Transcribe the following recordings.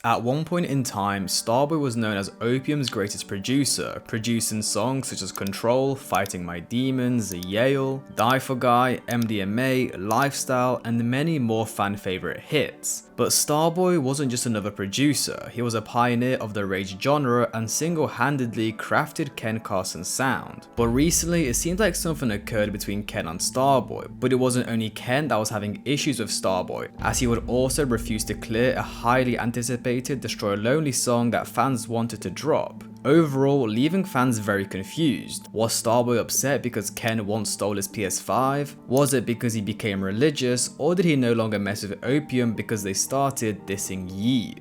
At one point in time, Starboy was known as Opium's greatest producer, producing songs such as Control, Fighting My Demons, Yale, Die for Guy, MDMA, Lifestyle, and many more fan favorite hits. But Starboy wasn't just another producer, he was a pioneer of the rage genre and single-handedly crafted Ken Carson's sound. But recently, it seems like something occurred between Ken and Starboy, but it wasn't only Ken that was having issues with Starboy, as he would also refuse to clear a highly anticipated Destroy Lonely song that fans wanted to drop. Overall, leaving fans very confused. Was Starboy upset because Ken once stole his PS5? Was it because he became religious, or did he no longer mess with Opium because they started dissing Yee?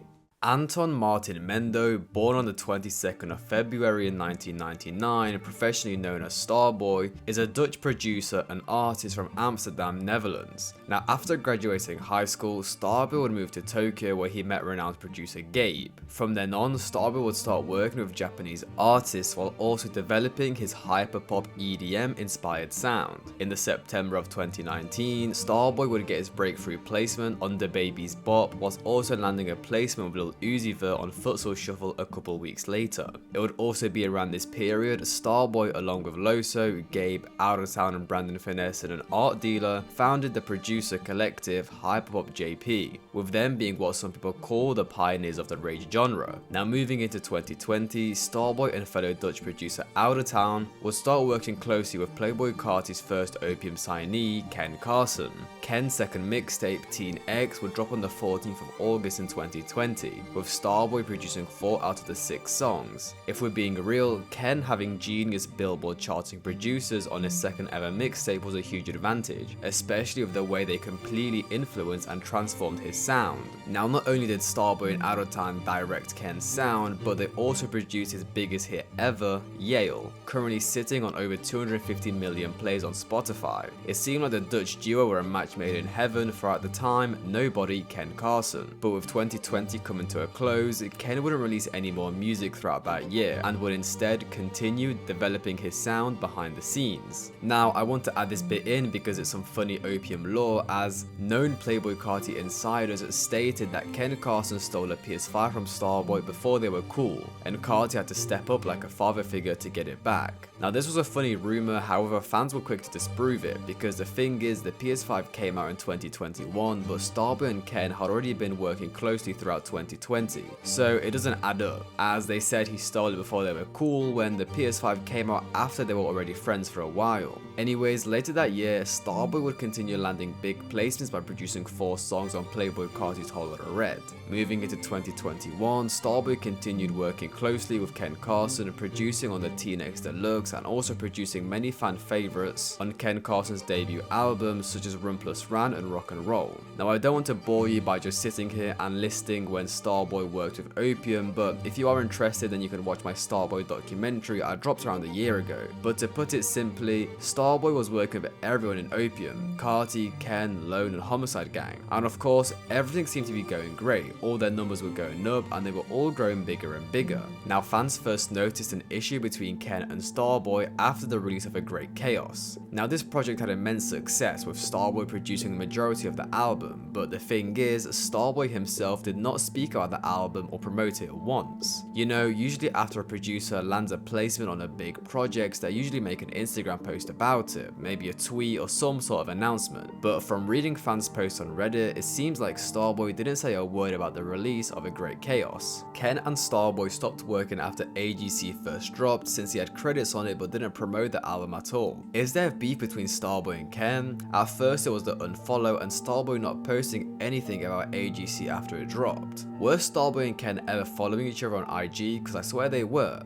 Anton Martin Mendo, born on the 22nd of February in 1999, professionally known as Starboy, is a Dutch producer and artist from Amsterdam, Netherlands. Now, after graduating high school, Starboy would move to Tokyo where he met renowned producer Gabe. From then on, Starboy would start working with Japanese artists while also developing his hyperpop EDM inspired sound. In the September of 2019, Starboy would get his breakthrough placement on DaBaby's Bop, whilst also landing a placement with Lil Uzi Vert on Futsal Shuffle a couple weeks later. It would also be around this period Starboy, along with Loso, Gabe, Out of Town and Brandon Finesse and an art dealer, founded the producer collective Hyperpop JP, with them being what some people call the pioneers of the rage genre. Now moving into 2020, Starboy and fellow Dutch producer Out of Town would start working closely with Playboi Carti's first Opium signee, Ken Carson. Ken's second mixtape, Teen X, would drop on the 14th of August in 2020, with Starboy producing 4 out of the 6 songs. If we're being real, Ken having genius Billboard charting producers on his second ever mixtape was a huge advantage, especially with the way they completely influenced and transformed his sound. Now, not only did Starboy and Out of Town direct Ken's sound, but they also produced his biggest hit ever, Yale, currently sitting on over 250 million plays on Spotify. It seemed like the Dutch duo were a match made in heaven for, at the time, nobody Ken Carson. But with 2020 coming to a close, Ken wouldn't release any more music throughout that year and would instead continue developing his sound behind the scenes. Now, I want to add this bit in because it's some funny Opium lore, as known Playboi Carti insiders stated that Ken Carson stole a PS5 from Starboy before they were cool, and Carti had to step up like a father figure to get it back. Now, this was a funny rumor, however fans were quick to disprove it, because the thing is, the PS5 came out in 2021, but Starboy and Ken had already been working closely throughout 2020, so it doesn't add up, as they said he stole it before they were cool when the PS5 came out after they were already friends for a while. Anyways, later that year, Starboy would continue landing big placements by producing 4 songs on Playboi Carti's Whole Lotta Red. Moving into 2021, Starboy continued working closely with Ken Carson, producing on the Teen X Deluxe and also producing many fan favorites on Ken Carson's debut albums such as Run Plus Ran and Rock and Roll. Now, I don't want to bore you by just sitting here and listing when Starboy worked with Opium, but if you are interested, then you can watch my Starboy documentary I dropped around a year ago. But to put it simply, Starboy was working with everyone in Opium: Carti, Ken, Lone and Homicide Gang. And of course, everything seemed to be going great, all their numbers were going up and they were all growing bigger and bigger. Now, fans first noticed an issue between Ken and Starboy after the release of A Great Chaos. Now, this project had immense success, with Starboy producing the majority of the album, but the thing is, Starboy himself did not speak about the album or promote it once. You know, usually after a producer lands a placement on a big project, they usually make an Instagram post about it, maybe a tweet or some sort of announcement. But from reading fans' posts on Reddit, it seems like Starboy didn't say a word about the release of A Great Chaos. Ken and Starboy stopped working after AGC first dropped, since he had credits on it but didn't promote the album at all. Is there beef between Starboy and Ken? At first it was the unfollow and Starboy not posting anything about AGC after it dropped. Were Starboy and Ken ever following each other on IG? Because I swear they were.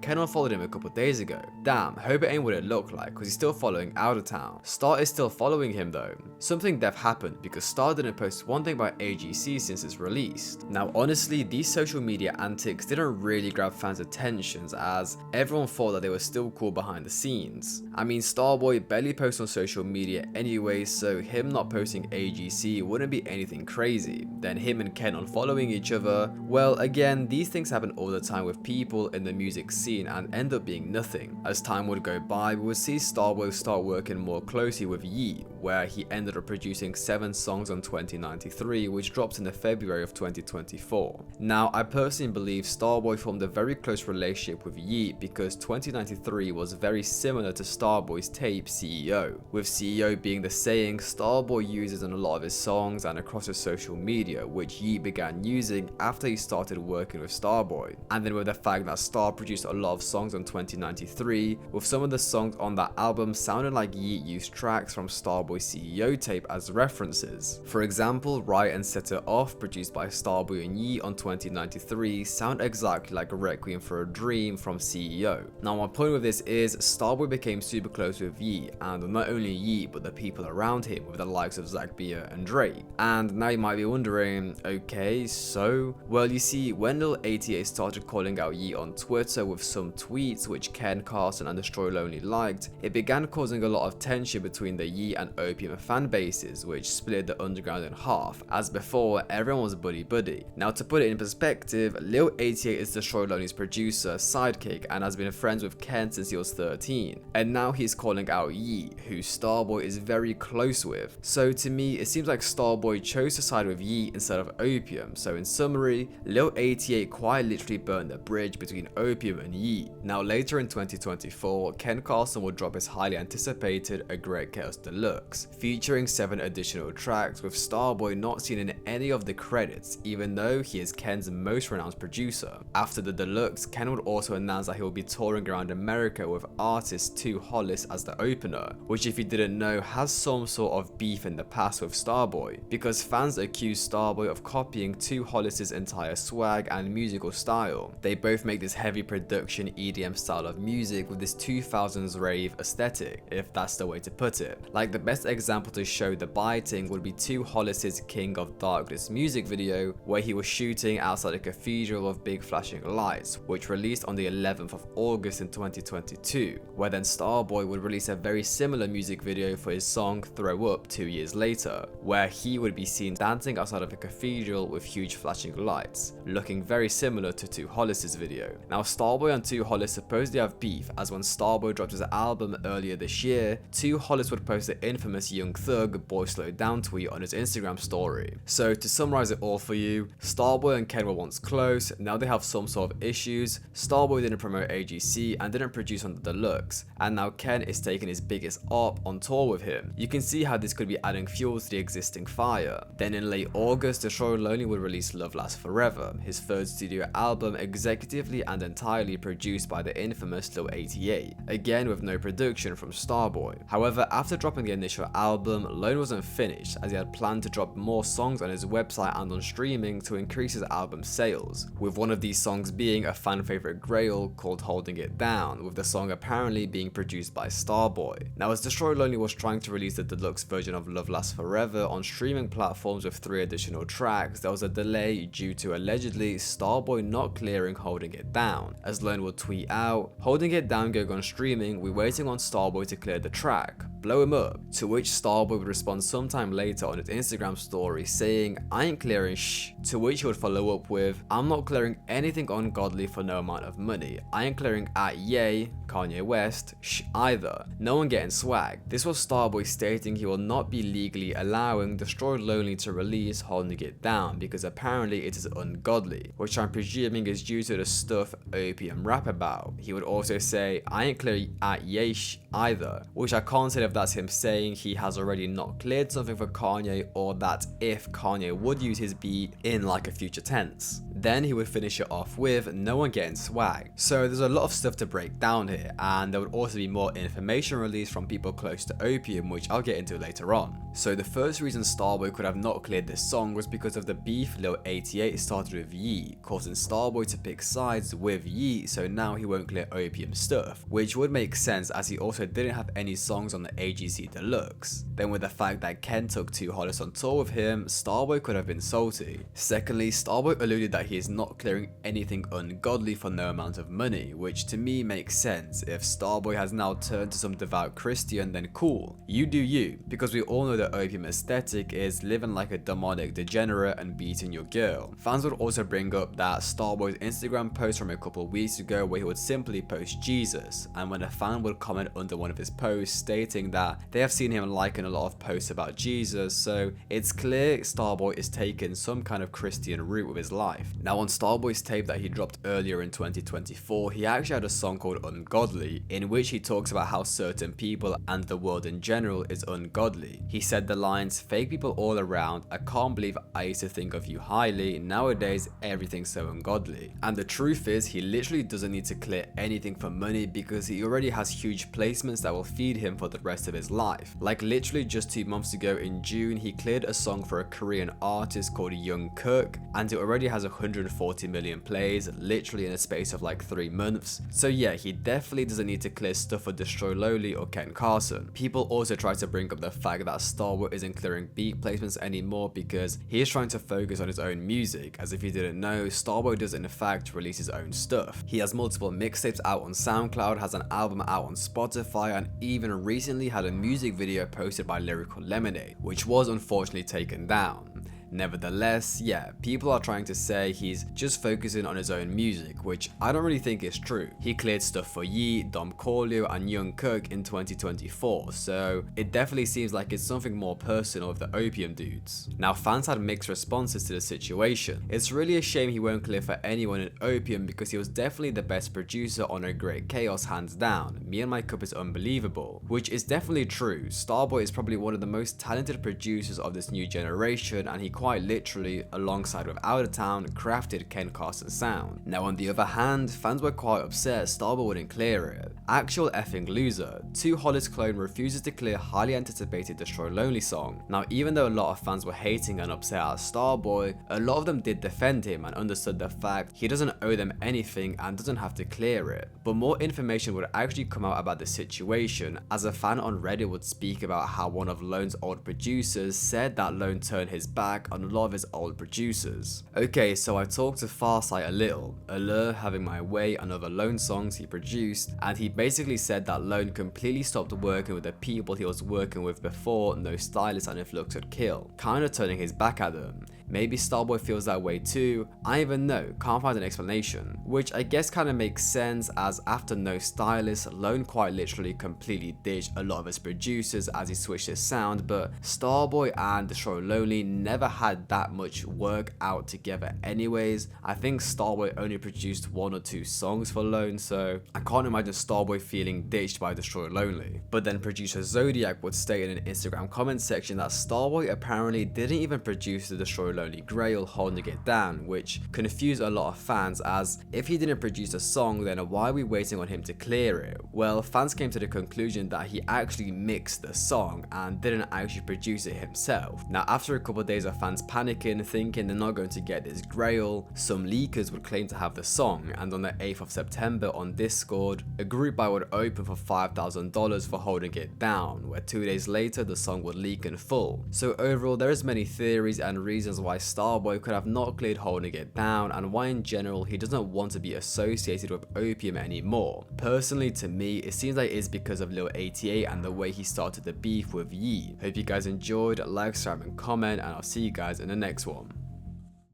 Ken unfollowed him a couple days ago. Damn, hope it ain't what it looked like, because he's still following Out of Town. Star is still following him though. Something deaf happened because Star didn't post one thing about AGC since it's released. Now honestly, these social media antics didn't really grab fans' attentions, as everyone thought that they were still cool behind the scenes. I mean, Starboy barely posts on social media anyway, so him not posting AGC wouldn't be anything crazy. Then him and Ken unfollowing each other, well, again, these things happen all the time with people in the music scene and end up being nothing. As time would go by, we would see Starboy start working more closely with Yee, where he ended up producing 7 songs on 2093, which dropped in the February of 2024. Now, I personally believe Starboy formed a very close relationship with Yeat because 2093 was very similar to Starboy's tape CEO, with CEO being the saying Starboy uses in a lot of his songs and across his social media, which Yeat began using after he started working with Starboy. And then with the fact that Star produced a lot of songs on 2093, with some of the songs on that album sounding like Yeat used tracks from Starboy's CEO tape as references. For example, Write and Set It Off, produced by Starboy and Yeat on 2093, sound exactly like a Requiem for a Dream from CEO. Now my point with this is Starboy became super close with Yeat, and not only Yeat but the people around him, with the likes of Zach Beer and Drake. And now you might be wondering, okay, so? Well, you see, when Lil 88 started calling out Yeat on Twitter with some tweets which Ken Carson and Destroy Lonely liked, it began causing a lot of tension between the Yeat and Opium fan bases, which split the underground in half. As before, everyone was buddy-buddy. Now to put it in perspective, Lil 88 is Destroy Lonely's producer, sidekick, and has been friends with Ken since he was 13. And now he's calling out Yeat, who Starboy is very close with. So to me, it seems like Starboy chose to side with Yeat instead of Opium. So in summary, Lil 88 quite literally burned the bridge between Opium and Yeat. Now later in 2024, Ken Carson would drop his highly anticipated A Great Chaos Deluxe, featuring 7 additional tracks, with Starboy not seen in any of the credits, even though he is Ken's most renowned producer. After the deluxe, Ken would also announce that he will be touring around America with artist 2 Hollis as the opener, which if you didn't know has some sort of beef in the past with Starboy, because fans accuse Starboy of copying 2 Hollis's entire swag and musical style. They both make this heavy production EDM style of music with this 2000s rave aesthetic, if that's the way to put it. Like the best example to show the biting would be 2 Hollis's King of Darkness music video, where he was shooting outside a cathedral of big flashing lights, which released on the 11th of August in 2022, where then Starboy would release a very similar music video for his song Throw Up 2 years later, where he would be seen dancing outside of a cathedral with huge flashing lights, looking very similar to 2 Hollis's video. Now Starboy and 2 Hollis supposedly have beef, as when Starboy dropped his album earlier this year, 2 Hollis would post the infamous Young Thug Boy Slow Down tweet on his Instagram story. So to summarize it all for you, Starboy and Ken were once close, now they have some sort of issues. Starboy didn't promote AGC and didn't produce on the deluxe, and now Ken is taking his biggest op on tour with him. You can see how this could be adding fuel to the existing fire. Then in late August, Destroy Lonely would release Love Lasts Forever, his 3rd studio album executively and entirely produced by the infamous Lil 88, again with no production from Starboy. However, after dropping the initial album, Lone wasn't finished, as he had planned to drop more songs on his website and on streaming to increase his album sales, with one of these songs being a fan favorite grail called Holding It Down, with the song apparently being produced by Starboy. Now as Destroy Lonely was trying to release the deluxe version of Love Lasts Forever on streaming platforms with 3 additional tracks, there was a delay due to allegedly Starboy not clearing Holding It Down, as Lone would tweet out, "Holding It Down going on streaming, we're waiting on Starboy to clear the track, blow him up," to which Starboy would respond sometime later on his Instagram story saying, "I ain't clearing shh," to which he would follow up with, "I'm not clearing anything ungodly for no amount of money. I ain't clearing at Ye, Kanye West, shh either. No one getting swag." This was Starboy stating he will not be legally allowing Destroy Lonely to release Holding It Down because apparently it is ungodly, which I'm presuming is due to the stuff Opium rap about. He would also say, "I ain't clearing at Ye shh either," which I can't say if that's him saying he has already not cleared something for Kanye, or that if Kanye would use his beat in like a future tense. Then he would finish it off with "no one getting swag." So there's a lot of stuff to break down here, and there would also be more information released from people close to Opium, which I'll get into later on. So the first reason Starboy could have not cleared this song was because of the beef Lil 88 started with Yeat, causing Starboy to pick sides with Yeat, so now he won't clear Opium stuff, which would make sense as he also didn't have any songs on the AGC Deluxe. Then with the fact that Ken took 2 Hollis on tour with him, Starboy could have been salty. Secondly, Starboy alluded that he is not clearing anything ungodly for no amount of money, which to me makes sense. If Starboy has now turned to some devout Christian, then cool, you do you, because we all know the Opium aesthetic is living like a demonic degenerate and beating your girl. Fans would also bring up that Starboy's Instagram post from a couple weeks ago where he would simply post Jesus, and when a fan would comment under one of his posts stating that they have seen him liking a lot of posts about Jesus, so it's clear Starboy is taking some kind of Christian route with his life. Now on Starboy's tape that he dropped earlier in 2024, he actually had a song called Ungodly, in which he talks about how certain people and the world in general is ungodly. He said the lines, "Fake people all around, I can't believe I used to think of you highly, nowadays everything's so ungodly." And the truth is, he literally doesn't need to clear anything for money because he already has huge placements that will feed him for the rest of his life. Like literally just 2 months ago in June, he cleared a song for a Korean artist called Young Cook, and it already has 140 million plays, literally in a space of like 3 months. So yeah, he definitely doesn't need to clear stuff for Destroy Lowly or Ken Carson. People also try to bring up the fact that Starboy isn't clearing beat placements anymore because he is trying to focus on his own music. As if you didn't know, Starboy does in fact release his own stuff. He has multiple mixtapes out on SoundCloud, has an album out on Spotify, and even recently had a music video posted by Lyrical Lemonade, which was unfortunately taken down. Nevertheless, yeah, people are trying to say he's just focusing on his own music, which I don't really think is true. He cleared stuff for Yee, Dom Corleo, and Young Cook in 2024, so it definitely seems like it's something more personal with the Opium dudes. Now, fans had mixed responses to the situation. It's really a shame he won't clear for anyone in Opium because he was definitely the best producer on A Great Chaos hands down. Me and My Cup is unbelievable, which is definitely true. Starboy is probably one of the most talented producers of this new generation, and he quite literally, alongside with Out of Town, crafted Ken Carson's sound. Now on the other hand, fans were quite upset Starboy wouldn't clear it. Actual effing loser. 2 Hollis clone refuses to clear highly anticipated Destroy Lonely song. Now even though a lot of fans were hating and upset at Starboy, a lot of them did defend him and understood the fact he doesn't owe them anything and doesn't have to clear it. But more information would actually come out about the situation, as a fan on Reddit would speak about how one of Lone's old producers said that Lone turned his back on a lot of his old producers. Okay, so I talked to Farsight a little, Allure, Having My Way, and other Lone songs he produced, and he basically said that Lone completely stopped working with the people he was working with before No Stylist and Influx would kill, kinda turning his back at them. Maybe Starboy feels that way too, I even know, can't find an explanation. Which I guess kinda makes sense, as after No Stylist, Lone quite literally completely ditched a lot of his producers as he switched his sound, but Starboy and Destroy Lonely never had that much work out together anyways. I think Starboy only produced 1 or 2 songs for Lone, so I can't imagine Starboy feeling ditched by Destroy Lonely. But then producer Zodiac would state in an Instagram comment section that Starboy apparently didn't even produce the Destroy Lonely Grail Holding It Down, which confused a lot of fans, as if he didn't produce a song, then why are we waiting on him to clear it? Well, fans came to the conclusion that he actually mixed the song and didn't actually produce it himself. Now after a couple of days of fans panicking, thinking they're not going to get this Grail, some leakers would claim to have the song, and on the 8th of September on Discord, a group buy would open for $5,000 for Holding It Down, where 2 days later the song would leak in full. So overall, there is many theories and reasons why Starboy could have not cleared Holding It Down, and why in general he doesn't want to be associated with Opium anymore. Personally, to me, it seems like it's because of Lil 88 and the way he started the beef with Yee. Hope you guys enjoyed, like, subscribe and comment, and I'll see you guys in the next one.